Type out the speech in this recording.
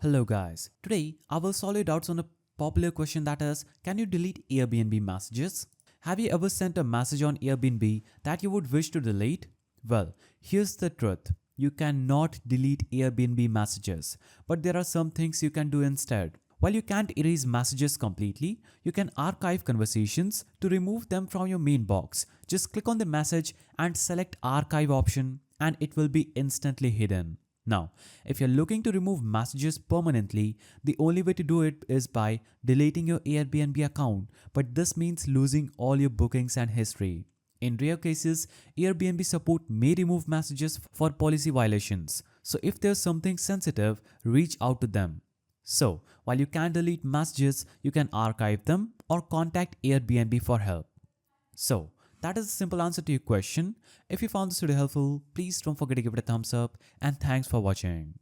Hello guys, today I will solve your doubts on a popular question, that is, can you delete Airbnb messages? Have you ever sent a message on Airbnb that you would wish to delete? Well, here's the truth. You cannot delete Airbnb messages, but there are some things you can do instead. While you can't erase messages completely, you can archive conversations to remove them from your main box. Just click on the message and select archive option and it will be instantly hidden. Now, if you're looking to remove messages permanently, the only way to do it is by deleting your Airbnb account, but this means losing all your bookings and history. In rare cases, Airbnb support may remove messages for policy violations. So if there's something sensitive, reach out to them. So, while you can't delete messages, you can archive them or contact Airbnb for help. So, that is the simple answer to your question. If you found this video helpful, please don't forget to give it a thumbs up and thanks for watching.